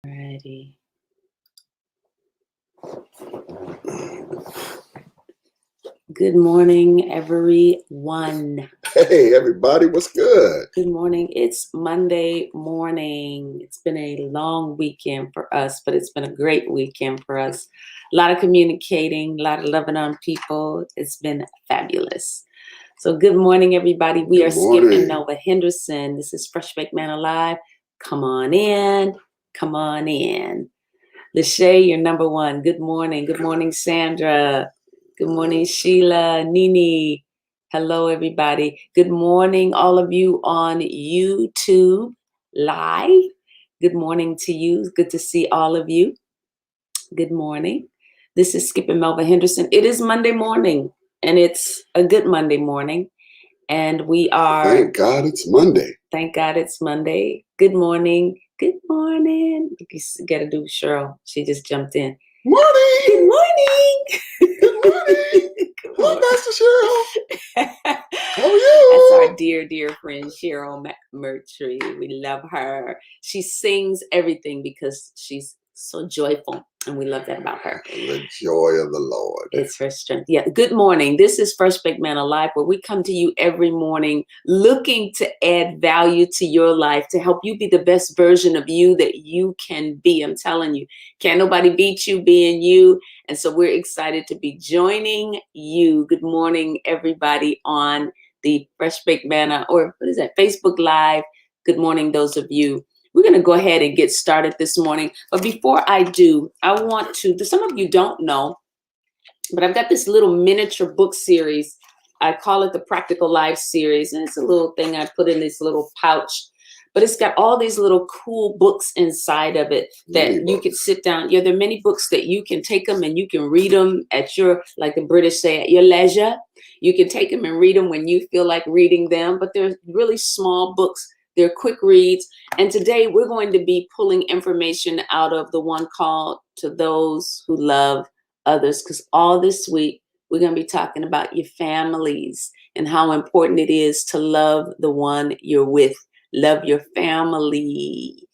Alrighty. Good morning, everyone. Hey, everybody, what's good? Good morning. It's Monday morning. It's been a long weekend for us, but it's been a great weekend for us. A lot of communicating, a lot of loving on people. It's been fabulous. So good morning, everybody. We are skipping Nova Henderson. This is Fresh Baked Manna Live. Come on in. Come on in. Lachey, you're number one. Good morning. Good morning, Sandra. Good morning, Sheila, Nini. Hello, everybody. Good morning, all of you on YouTube Live. Good morning to you. Good to see all of you. Good morning. This is Skip and Melva Henderson. It is Monday morning, and it's a good Monday morning. And we are... Thank God it's Monday. Thank God it's Monday. Good morning. Good morning. You got to do Cheryl. She just jumped in. Morning. Good morning. Good morning. Good morning. Hi, Pastor Cheryl. How are you? That's our dear friend Cheryl McMurtry. We love her. She sings everything because she's so joyful, and we love that about her. The joy of the Lord. It's her strength. Yeah. Good morning. This is Fresh Baked Manna Live, where we come to you every morning looking to add value to your life, to help you be the best version of you that you can be. I'm telling you, can't nobody beat you being you. And so we're excited to be joining you. Good morning, everybody on the Fresh Baked Manna, or what is that, Facebook Live. Good morning, those of you. We're going to go ahead and get started this morning. But before I do, I want to, some of you don't know, but I've got this little miniature book series. I call it the Practical Life series. And it's a little thing I put in this little pouch. But it's got all these little cool books inside of it that you could sit down. Yeah, there are many books that you can take them and you can read them at your, like the British say, at your leisure. You can take them and read them when you feel like reading them. But they're really small books. They're quick reads. And today we're going to be pulling information out of the one called To Those Who Love Others, because all this week we're going to be talking about your families and how important it is to love the one you're with. Love your family.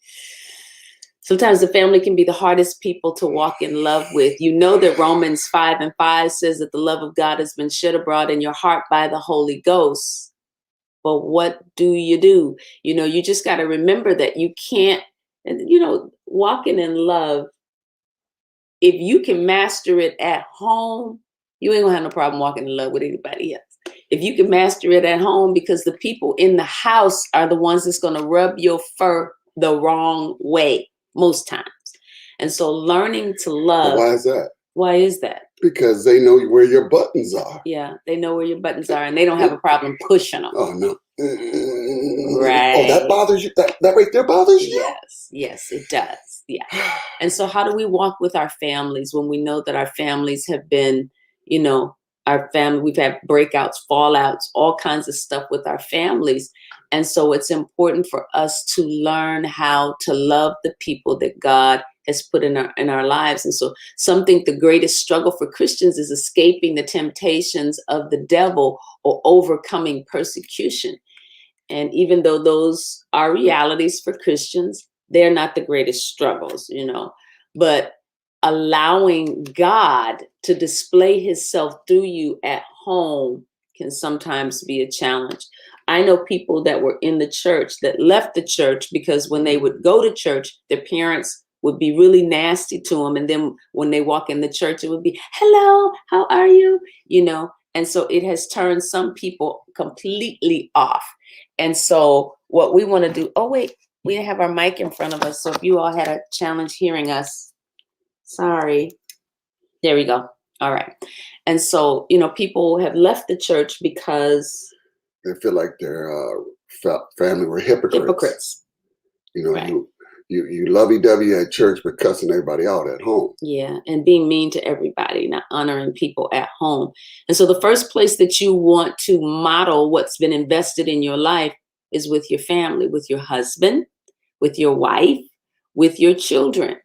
Sometimes the family can be the hardest people to walk in love with. You know that Romans 5:5 says that the love of God has been shed abroad in your heart by the Holy Ghost. But what do? You just got to remember that you can't, walking in love, if you can master it at home, you ain't gonna have no problem walking in love with anybody else. If you can master it at home, because the people in the house are the ones that's gonna rub your fur the wrong way most times. And so learning to love. But why is that? Why is that? Because they know where your buttons are. Yeah, they know where your buttons are, and they don't have a problem pushing them. Oh, no. Right. Oh, that bothers you? That right there bothers you? Yes, it does. Yeah. And so how do we walk with our families when we know that our families have been, we've had breakouts, fallouts, all kinds of stuff with our families. And so it's important for us to learn how to love the people that God has put in our lives. And so some think the greatest struggle for Christians is escaping the temptations of the devil or overcoming persecution. And even though those are realities for Christians, they're not the greatest struggles, but allowing God to display himself through you at home can sometimes be a challenge. I know people that were in the church that left the church because when they would go to church, their parents would be really nasty to them. And then when they walk in the church, it would be, hello, how are you? And so it has turned some people completely off. And so what we want to do, oh, wait, we didn't have our mic in front of us. So if you all had a challenge hearing us, sorry. There we go. All right. And so, people have left the church because they feel like their family were hypocrites. Right. You lovey-dovey at church, but cussing everybody out at home. Yeah, and being mean to everybody, not honoring people at home. And so the first place that you want to model what's been invested in your life is with your family, with your husband, with your wife, with your children,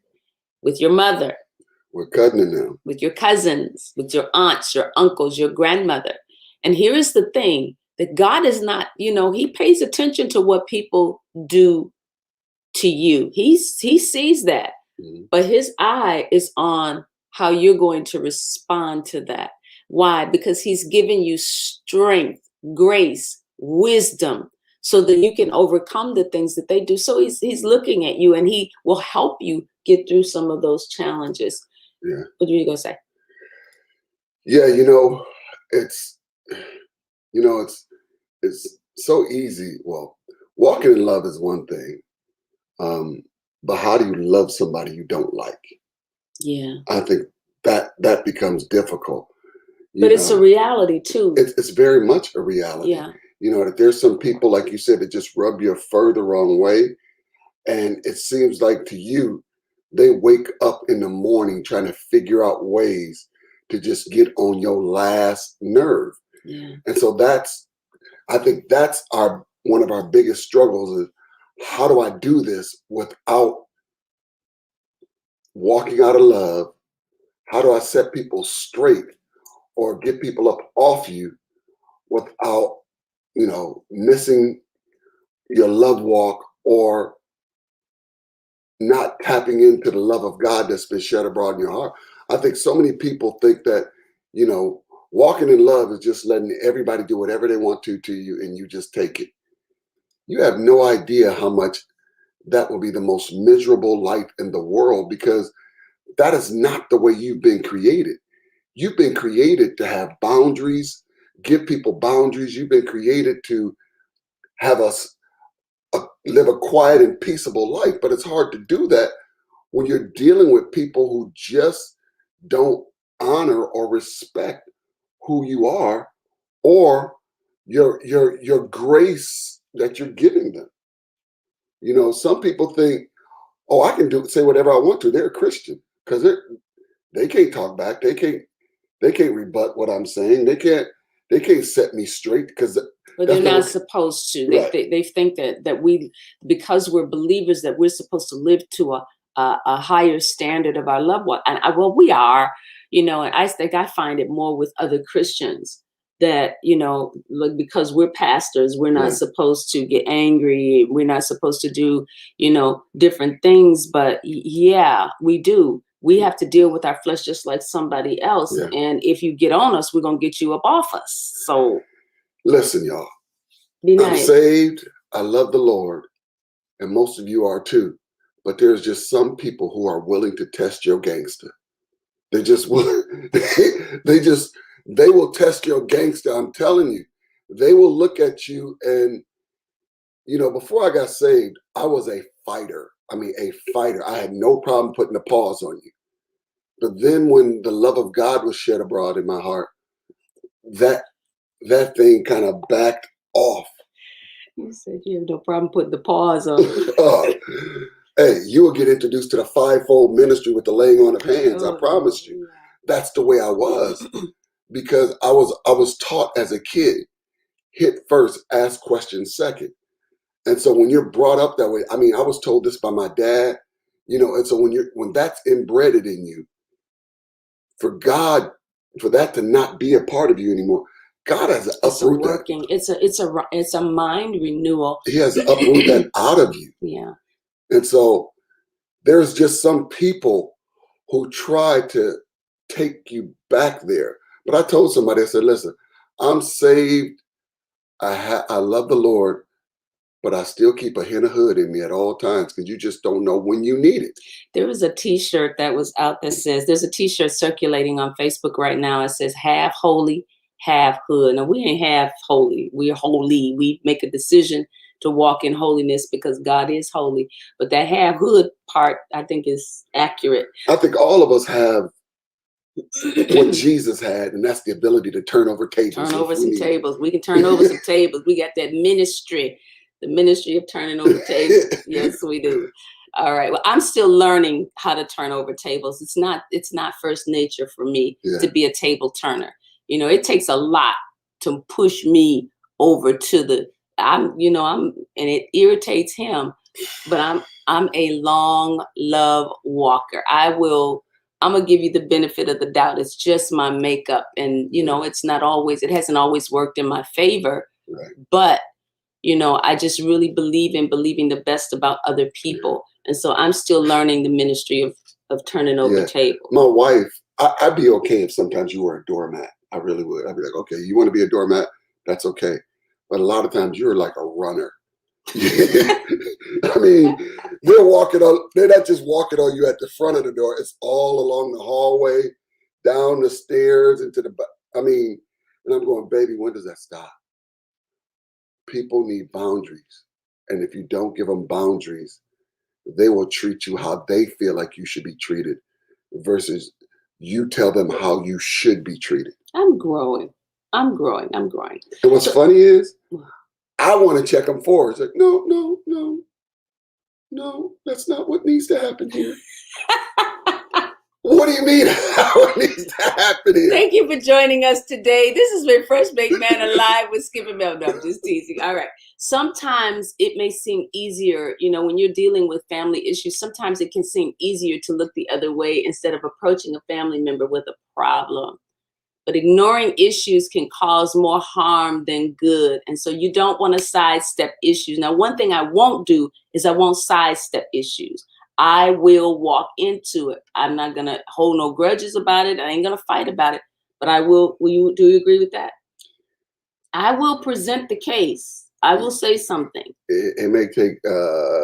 with your mother. We're cutting them. With your cousins, with your aunts, your uncles, your grandmother. And here is the thing, that God is not, he pays attention to what people do to you. He sees that, but his eye is on how you're going to respond to that. Why? Because he's giving you strength, grace, wisdom, so that you can overcome the things that they do. So he's looking at you, and he will help you get through some of those challenges. Yeah. What are you gonna say? Yeah, it's it's so easy. Well, walking in love is one thing, but how do you love somebody you don't like? Yeah, I think that becomes difficult. but it's a reality too. It's very much a reality. Yeah. That there's some people, like you said, that just rub you further wrong way. And it seems like to you, they wake up in the morning trying to figure out ways to just get on your last nerve. Yeah. And so I think that's one of our biggest struggles is, how do I do this without walking out of love? How do I set people straight or get people up off you without, missing your love walk or not tapping into the love of God that's been shed abroad in your heart? I think so many people think that, walking in love is just letting everybody do whatever they want to you and you just take it. You have no idea how much that will be the most miserable life in the world, because that is not the way you've been created. You've been created to have boundaries, give people boundaries. You've been created to have us live a quiet and peaceable life, but it's hard to do that when you're dealing with people who just don't honor or respect who you are or your grace that you're giving them. Some people think, oh, I can say whatever I want to. They're a Christian because they can't talk back. They can't rebut what I'm saying. They can't set me straight because they're not supposed to. Right. They think that we, because we're believers, that we're supposed to live to a higher standard of our loved one. And well, we are, and I think I find it more with other Christians that, like, because we're pastors, we're not supposed to get angry. We're not supposed to do, different things. But yeah, we do. We have to deal with our flesh just like somebody else. Yeah. And if you get on us, we're going to get you up off us. So listen, y'all, I'm saved. I love the Lord. And most of you are too. But there's just some people who are willing to test your gangster. They just will. They will test your gangster. I'm telling you, they will look at you. And, before I got saved, I was a fighter. A fighter. I had no problem putting a pause on you. But then when the love of God was shed abroad in my heart, that thing kind of backed off. You said you have no problem putting the pause on. Hey, you will get introduced to the fivefold ministry with the laying on of hands. I promise you. That's the way I was, because I was taught as a kid, hit first, ask questions second. And so when you're brought up that way, I was told this by my dad, and so when that's embedded in you, for that to not be a part of you anymore, God has to uproot that. It's a mind renewal. He has to uproot that out of you. Yeah. And so there's just some people who try to take you back there. But I told somebody, I said, listen, I'm saved. I love the Lord, but I still keep a hint of hood in me at all times, because you just don't know when you need it. There was a t-shirt that was out that says, there's a t-shirt circulating on Facebook right now. It says, half holy, half hood. Now, we ain't half holy. We're holy. We make a decision to walk in holiness because God is holy. But that half hood part, I think, is accurate. I think all of us have what Jesus had, and that's the ability to turn over tables. Turn over some tables. We can turn over some tables. We got that ministry, the ministry of turning over tables. Yes, we do. All right. Well, I'm still learning how to turn over tables. It's not first nature for me to be a table turner. It takes a lot to push me over to and it irritates him, but I'm a long love walker. I'm gonna give you the benefit of the doubt. It's just my makeup, and it hasn't always worked in my favor. Right. But I just really believe in believing the best about other people. And so I'm still learning the ministry of turning over tables. My wife, I'd be okay if sometimes you were a doormat. I really would. I'd be like, okay, you want to be a doormat? That's okay. But a lot of times you're like a runner. I mean, they're not just walking on you at the front of the door. It's all along the hallway, down the stairs, into the, and I'm going, baby, when does that stop? People need boundaries. And if you don't give them boundaries, they will treat you how they feel like you should be treated versus you tell them how you should be treated. I'm growing. And what's funny is, I want to check them forward. It's like, no, that's not what needs to happen here. What do you mean how it needs to happen here? Thank you for joining us today. This has been First Baked Manna Live with Skip and Mel. No, I'm just teasing. All right. Sometimes it may seem easier, when you're dealing with family issues, sometimes it can seem easier to look the other way instead of approaching a family member with a problem. But ignoring issues can cause more harm than good. And so you don't want to sidestep issues. Now, one thing I won't do is I won't sidestep issues. I will walk into it. I'm not going to hold no grudges about it. I ain't going to fight about it. But I will. Do you agree with that? I will present the case. I will say something. It may take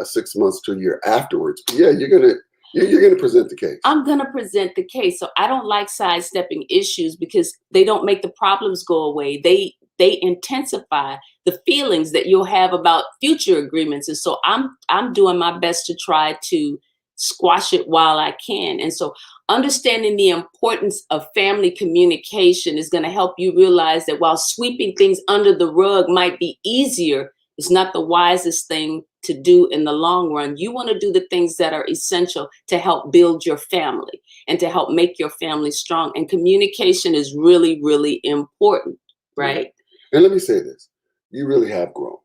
6 months to a year afterwards. But yeah, you're gonna present the case. I'm gonna present the case. So I don't like sidestepping issues because they don't make the problems go away. They intensify the feelings that you'll have about future agreements. And so I'm doing my best to try to squash it while I can. And so understanding the importance of family communication is going to help you realize that while sweeping things under the rug might be easier, it's not the wisest thing to do in the long run. You want to do the things that are essential to help build your family and to help make your family strong. And communication is really, really important, right? And let me say this. You really have grown.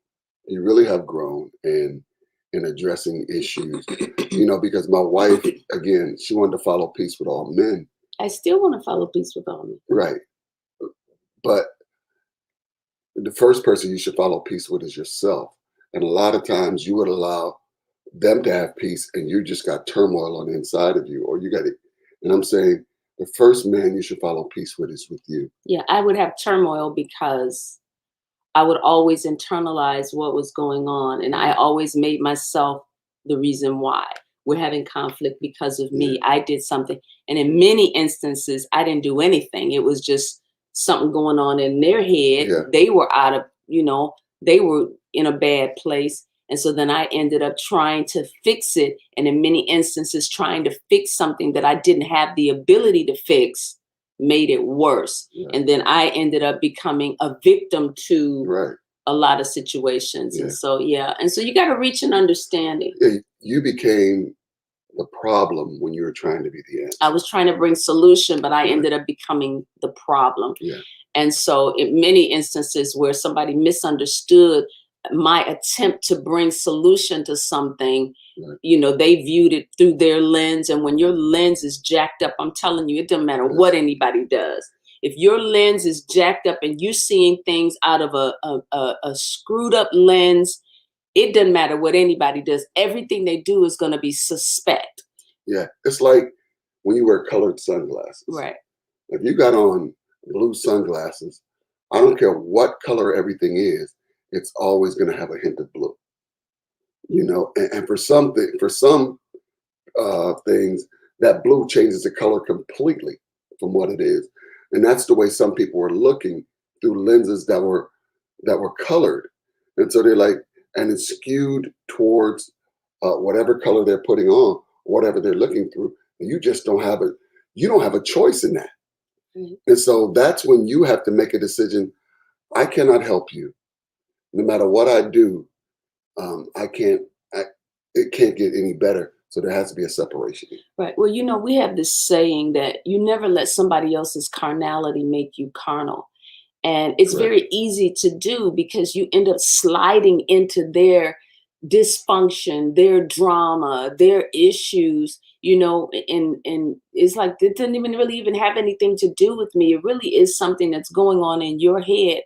You really have grown in addressing issues, because my wife, again, she wanted to follow peace with all men. I still want to follow peace with all men. Right. But the first person you should follow peace with is yourself. And a lot of times you would allow them to have peace and you just got turmoil on the inside of you, or you got it. And I'm saying the first man you should follow peace with is with you. Yeah, I would have turmoil because I would always internalize what was going on. And I always made myself the reason why we're having conflict because of me. I did something. And in many instances, I didn't do anything. It was just something going on in their head. They were out of, they were in a bad place. And so then I ended up trying to fix it. And in many instances, trying to fix something that I didn't have the ability to fix made it worse. And then I ended up becoming a victim to a lot of situations. And so, and so you got to reach an understanding. You became the problem when you were trying to be the answer. I was trying to bring solution, but I ended up becoming the problem. And so in many instances where somebody misunderstood my attempt to bring solution to something, they viewed it through their lens. And when your lens is jacked up, I'm telling you, it doesn't matter what anybody does. If your lens is jacked up and you're seeing things out of a screwed up lens, it doesn't matter what anybody does. Everything they do is going to be suspect. Yeah. It's like when you wear colored sunglasses. Right. If you got on blue sunglasses, I don't care what color everything is, it's always going to have a hint of blue. And for some things, that blue changes the color completely from what it is. And that's the way some people were looking through lenses that were colored. And so they're like, and it's skewed towards whatever color they're putting on, whatever they're looking through. And you just don't have a choice in that. And so that's when you have to make a decision. I cannot help you. No matter what I do, it can't get any better. So there has to be a separation. Right. Well, we have this saying that you never let somebody else's carnality make you carnal. And it's very easy to do because you end up sliding into their dysfunction, their drama, their issues, and it's like, it doesn't even really have anything to do with me. It really is something that's going on in your head.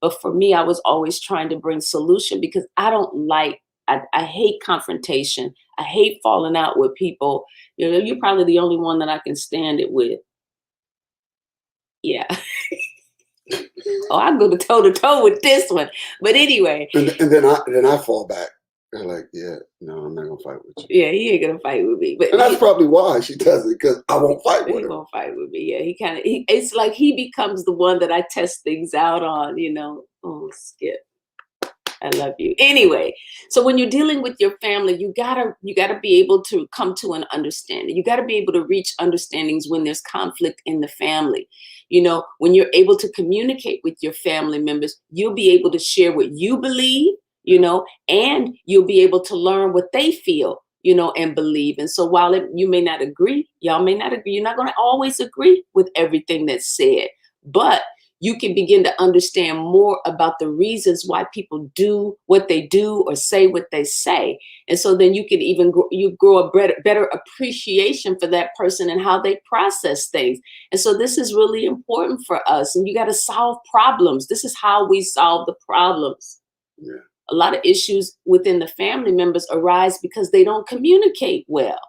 But for me, I was always trying to bring solution because I hate confrontation. I hate falling out with people. You're probably the only one that I can stand it with. Yeah. Oh, I go to toe with this one. But anyway. And then I fall back. They're like, yeah, no, I'm not gonna fight with you. Yeah, he ain't gonna fight with me. But and that's probably why she does it, because I won't fight with he her. won't fight with me. Yeah, it's like he becomes the one that I test things out on, Oh, Skip, I love you. Anyway, so when you're dealing with your family, you gotta be able to come to an understanding. You gotta be able to reach understandings when there's conflict in the family. When you're able to communicate with your family members, you'll be able to share what you believe, and you'll be able to learn what they feel, and believe. And so while you may not agree, y'all may not agree, you're not going to always agree with everything that's said, but you can begin to understand more about the reasons why people do what they do or say what they say. And so then you can even grow a better appreciation for that person and how they process things. And so this is really important for us. And you got to solve problems. This is how we solve the problems. Yeah. A lot of issues within the family members arise because they don't communicate well.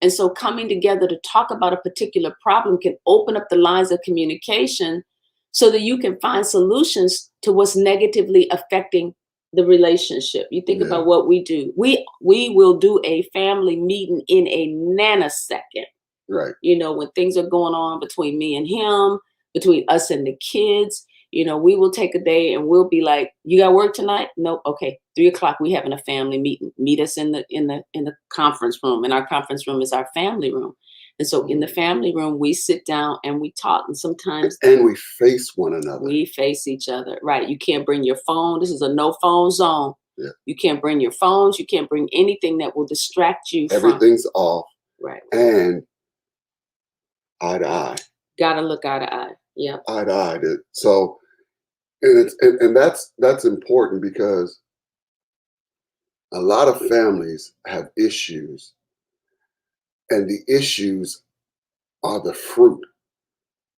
And so coming together to talk about a particular problem can open up the lines of communication so that you can find solutions to what's negatively affecting the relationship. You think about what we do. We will do a family meeting in a nanosecond. Right. When things are going on between me and him, between us and the kids, we will take a day and we'll be like, you got work tonight? Nope. Okay. 3:00, we having a family meeting. Meet us in the conference room. And our conference room is our family room. And so in the family room, we sit down and we talk. And sometimes we face one another. We face each other. Right. You can't bring your phone. This is a no phone zone. Yeah. You can't bring your phones. You can't bring anything that will distract you. Everything's off. Right. And eye to eye. Gotta look eye to eye. Yeah. Eye to eye. So, and that's important, because a lot of families have issues, and the issues are the fruit,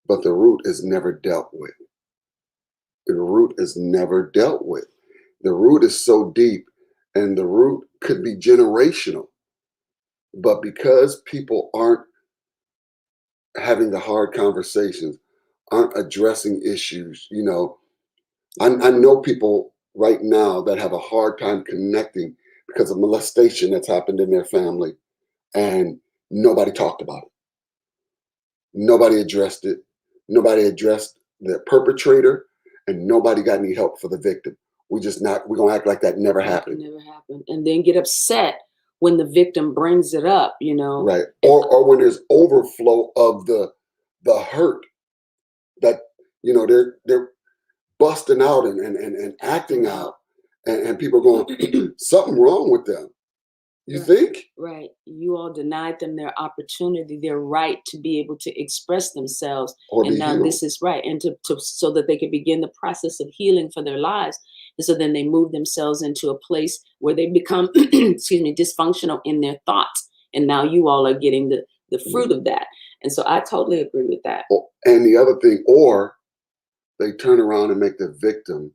but the root is never dealt with. The root is never dealt with. The root is so deep, and the root could be generational. But because people aren't having the hard conversations, aren't addressing issues, I know people right now that have a hard time connecting because of molestation that's happened in their family, and nobody talked about it. Nobody addressed it. Nobody addressed the perpetrator, and nobody got any help for the victim. We're gonna act like that never happened. It never happened. And then get upset when the victim brings it up, Right. Or when there's overflow of the hurt that, they're busting out and acting out, and people are going, something wrong with them. You think? Right. You all denied them their opportunity, their right to be able to express themselves. And now this is right. And so that they can begin the process of healing for their lives. And so then they move themselves into a place where they become, dysfunctional in their thoughts. And now you all are getting the fruit of that. And so I totally agree with that. And the other thing, or they turn around and make the victim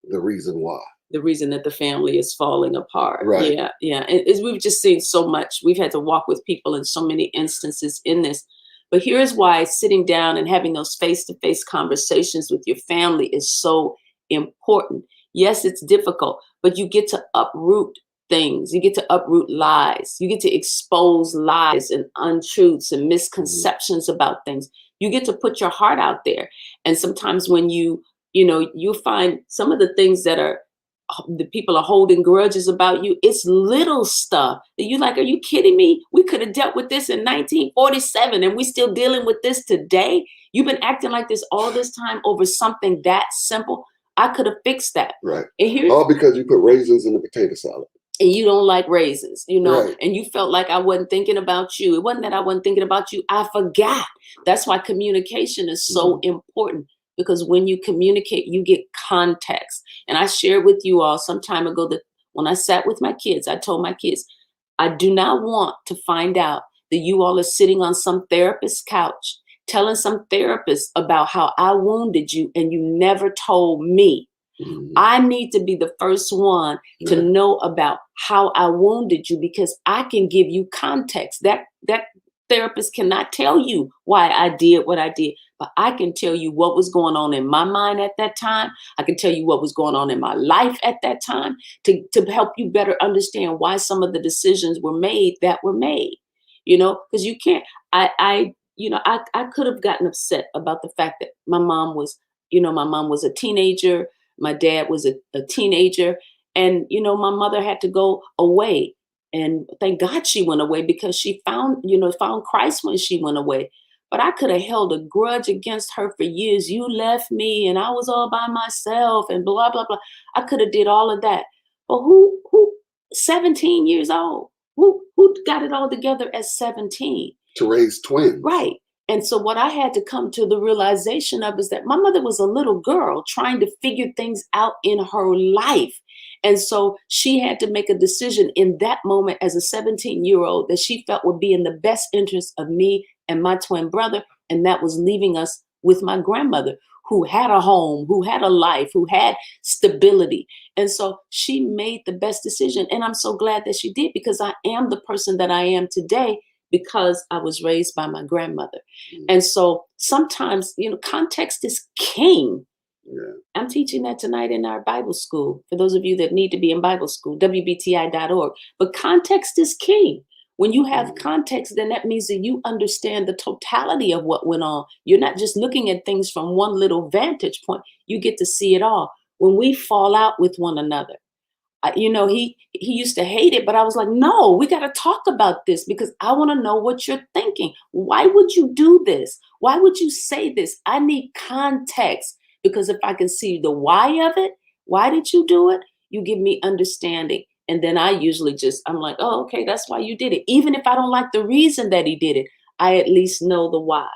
the reason why. The reason that the family is falling apart. Right. Yeah. Yeah. And we've just seen so much. We've had to walk with people in so many instances in this. But here's why sitting down and having those face-to-face conversations with your family is so important. Yes, it's difficult, but you get to uproot things. You get to uproot lies. You get to expose lies and untruths and misconceptions about things. You get to put your heart out there. And sometimes when you find some of the things that the people are holding grudges about you, it's little stuff that you like, are you kidding me? We could have dealt with this in 1947 and we still dealing with this today. You've been acting like this all this time over something that simple. I could have fixed that. Right. All because you put raisins in the potato salad. And you don't like raisins, Right. And you felt like I wasn't thinking about you. It wasn't that I wasn't thinking about you. I forgot. That's why communication is so important. Because when you communicate, you get context. And I shared with you all some time ago that when I sat with my kids, I told my kids, I do not want to find out that you all are sitting on some therapist's couch telling some therapist about how I wounded you and you never told me. I need to be the first one to know about how I wounded you, because I can give you context. That therapist cannot tell you why I did what I did, but I can tell you what was going on in my mind at that time. I can tell you what was going on in my life at that time to help you better understand why some of the decisions were made that were made. Because you can't. I could have gotten upset about the fact that my mom was a teenager. My dad was a teenager, and my mother had to go away. And thank God she went away, because she found Christ when she went away. But I could have held a grudge against her for years. You left me, and I was all by myself, and blah blah blah. I could have did all of that. But who 17 years old? Who got it all together at 17? To raise twins. Right. And so what I had to come to the realization of is that my mother was a little girl trying to figure things out in her life. And so she had to make a decision in that moment as a 17-year-old that she felt would be in the best interest of me and my twin brother. And that was leaving us with my grandmother, who had a home, who had a life, who had stability. And so she made the best decision. And I'm so glad that she did, because I am the person that I am today because I was raised by my grandmother. And so sometimes, context is king. Yeah. I'm teaching that tonight in our Bible school, for those of you that need to be in Bible school, WBTI.org. But context is king. When you have context, then that means that you understand the totality of what went on. You're not just looking at things from one little vantage point. You get to see it all. When we fall out with one another, he used to hate it, but I was like, no, we got to talk about this, because I want to know what you're thinking. Why would you do this? Why would you say this? I need context, because if I can see the why of it, why did you do it? You give me understanding. And then I'm like, oh, okay, that's why you did it. Even if I don't like the reason that he did it, I at least know the why.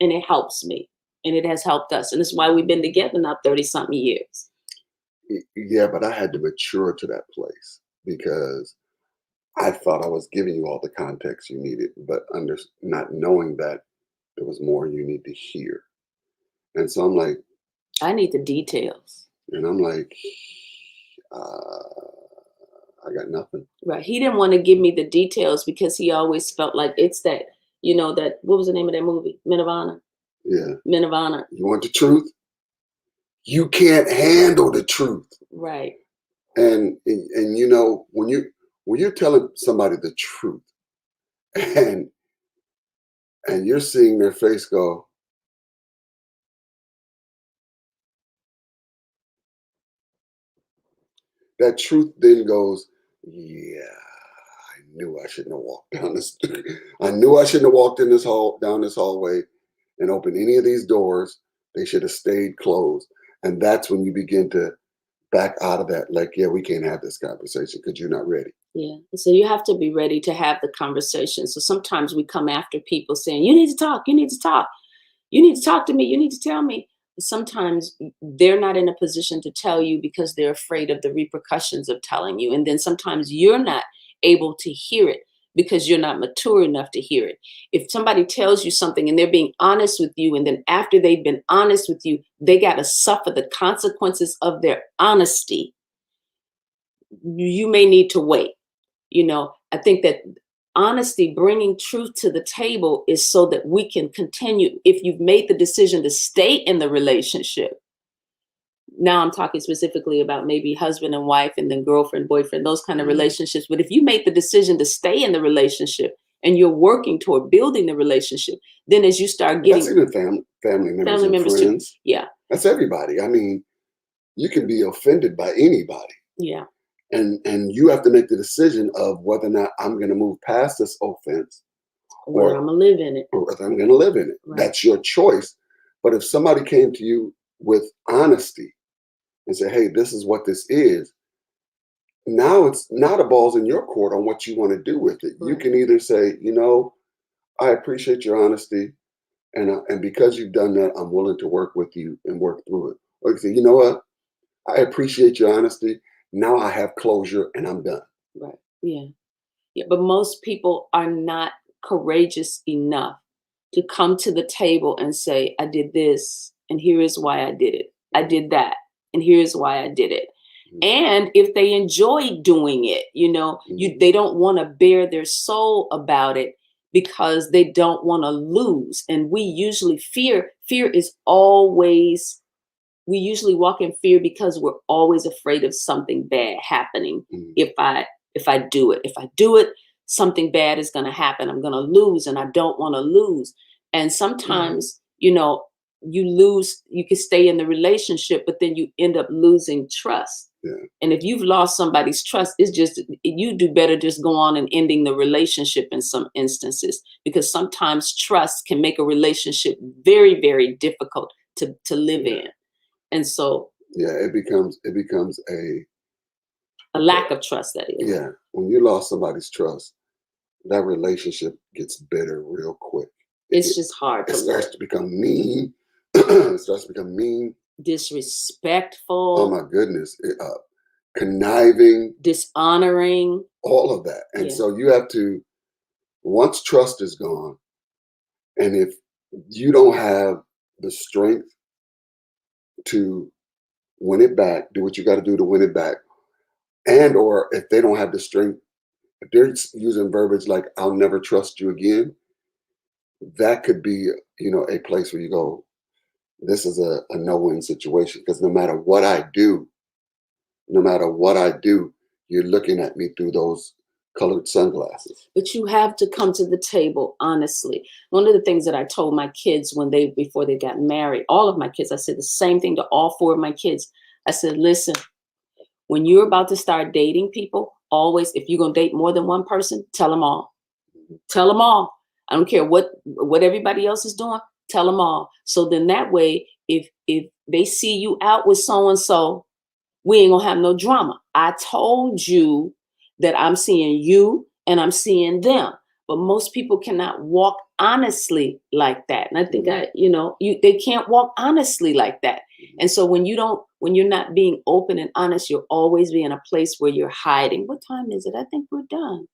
And it helps me. And it has helped us. And it's why we've been together now 30 something years. Yeah, but I had to mature to that place, because I thought I was giving you all the context you needed, but not knowing that there was more you need to hear. And so I'm like, I need the details. and I'm like, I got nothing. Right. He didn't want to give me the details, because he always felt like it's that, what was the name of that movie? Men of Honor. Yeah. Men of Honor. You want the truth? You can't handle the truth. Right. And when you're telling somebody the truth, and you're seeing their face go, that truth then goes, yeah, I knew I shouldn't have walked down this. I knew I shouldn't have walked down this hallway and opened any of these doors. They should have stayed closed. And that's when you begin to back out of that. Like, yeah, we can't have this conversation because you're not ready. Yeah. So you have to be ready to have the conversation. So sometimes we come after people saying, you need to talk, you need to talk, you need to talk to me, you need to tell me. Sometimes they're not in a position to tell you because they're afraid of the repercussions of telling you. And then sometimes you're not able to hear it because you're not mature enough to hear it. If somebody tells you something and they're being honest with you, and then after they've been honest with you, they got to suffer the consequences of their honesty, you may need to wait. I think that honesty, bringing truth to the table, is so that we can continue. If you've made the decision to stay in the relationship, now I'm talking specifically about maybe husband and wife, and then girlfriend, boyfriend, those kind of relationships. But if you made the decision to stay in the relationship and you're working toward building the relationship, then as you start getting— That's even family members and friends. too. Yeah. That's everybody. I mean, you can be offended by anybody. Yeah. And you have to make the decision of whether or not I'm going to move past this offense, or I'm going to live in it. Or whether I'm going to live in it. Right. That's your choice. But if somebody came to you with honesty and said, hey, this is what this is, now it's not a ball's in your court on what you want to do with it. Right. You can either say, I appreciate your honesty, and because you've done that, I'm willing to work with you and work through it. Or you can say, you know what? I appreciate your honesty. Now I have closure and I'm done. Right. Yeah. Yeah. But most people are not courageous enough to come to the table and say, I did this, and here is why I did it. I did that. and here's why I did it. And if they enjoy doing it, they don't want to bare their soul about it because they don't want to lose. And we usually fear is always, we usually walk in fear because we're always afraid of something bad happening. If I do it, something bad is going to happen. I'm going to lose, and I don't want to lose. And sometimes, you lose, you can stay in the relationship, but then you end up losing trust. Yeah. And if you've lost somebody's trust, it's just, you do better just go on and ending the relationship in some instances, because sometimes trust can make a relationship very, very difficult to live in. And so it becomes a lack of trust, that is. Yeah. When you lost somebody's trust, that relationship gets bitter real quick. It's just hard. It starts to become mean. It starts to become mean. Disrespectful. Oh my goodness. Conniving. Dishonoring. All of that. And so you have to, once trust is gone, and if you don't have the strength to win it back, do what you got to do to win it back. And or if they don't have the strength, if they're using verbiage like "I'll never trust you again," that could be, a place where you go, this is a no-win situation, because no matter what I do, you're looking at me through those colored sunglasses. But you have to come to the table honestly. One of the things that I told my kids before they got married, all of my kids, I said the same thing to all 4 of my kids. I said, listen, when you're about to start dating people, always, if you're going to date more than one person, tell them all. Tell them all. I don't care what everybody else is doing. Tell them all. So then that way, if they see you out with so-and-so, we ain't gonna have no drama. I told you that I'm seeing you and I'm seeing them. But most people cannot walk honestly like that. And I think they can't walk honestly like that. And so when you're not being open and honest, you'll always be in a place where you're hiding. What time is it? I think we're done.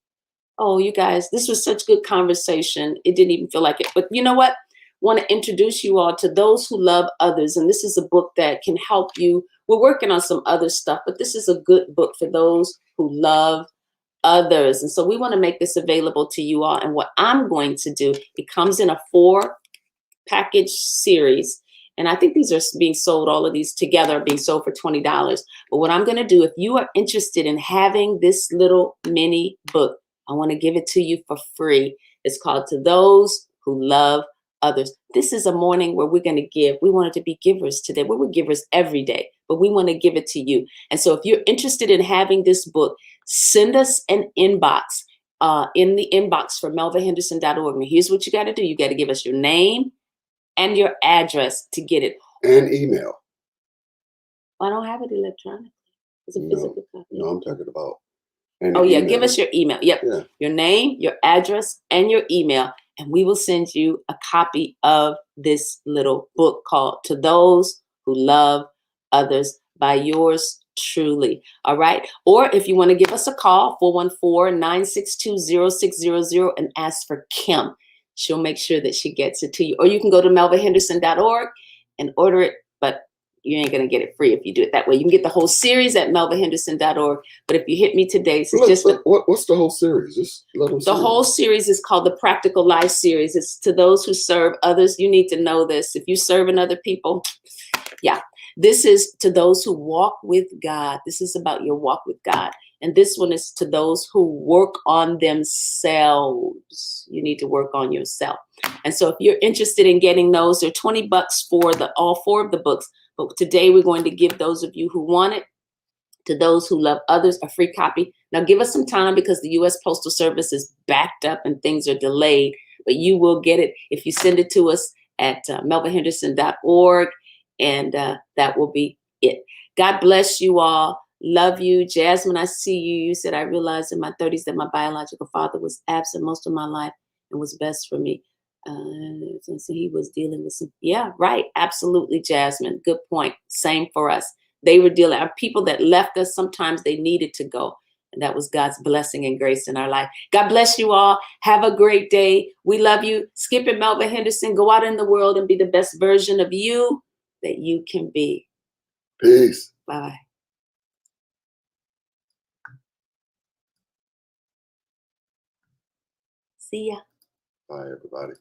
Oh, you guys, this was such good conversation. It didn't even feel like it. But you know what? Want to introduce you all to Those Who Love Others. And this is a book that can help you. We're working on some other stuff, but this is a good book for those who love others. And so we want to make this available to you all. And what I'm going to do, it comes in a 4-package series. And I think these are being sold, all of these together are being sold for $20. But what I'm going to do, if you are interested in having this little mini book, I want to give it to you for free. It's called To Those Who Love Others. This is a morning where we're going to give. We wanted to be givers today. We were givers every day, but we want to give it to you. And so if you're interested in having this book, send us an inbox in the inbox for melvahenderson.org. And here's what you got to do. You got to give us your name and your address to get it. And email. I don't have it electronically. It's a physical copy. No, I'm talking about. Give us your email. Yep. Yeah. Your name, your address, and your email. And we will send you a copy of this little book called To Those Who Love Others by yours truly. All right. Or if you want to give us a call, 414-962-0600 and ask for Kim. She'll make sure that she gets it to you. Or you can go to melvahenderson.org and order it. But you ain't going to get it free if you do it that way. You can get the whole series at melvahenderson.org. But if you hit me today, what's the whole series? The whole series is called the Practical Life Series. It's To Those Who Serve Others. You need to know this. If you're serving other people, this is To Those Who Walk with God. This is about your walk with God. And this one is to those who work on themselves. You need to work on yourself. And so if you're interested in getting those, they're $20 for all 4 of the books. But today we're going to give those of you who want it, To Those Who Love Others, a free copy. Now give us some time because the U.S. Postal Service is backed up and things are delayed. But you will get it if you send it to us at melvahenderson.org. And that will be it. God bless you all. Love you. Jasmine, I see you. You said, I realized in my 30s that my biological father was absent most of my life and was best for me. So he was dealing with some, right. Absolutely, Jasmine. Good point. Same for us. They were dealing, our people that left us, sometimes they needed to go. And that was God's blessing and grace in our life. God bless you all. Have a great day. We love you. Skip and Melva Henderson, go out in the world and be the best version of you that you can be. Peace. Bye-bye. See ya. Bye, everybody.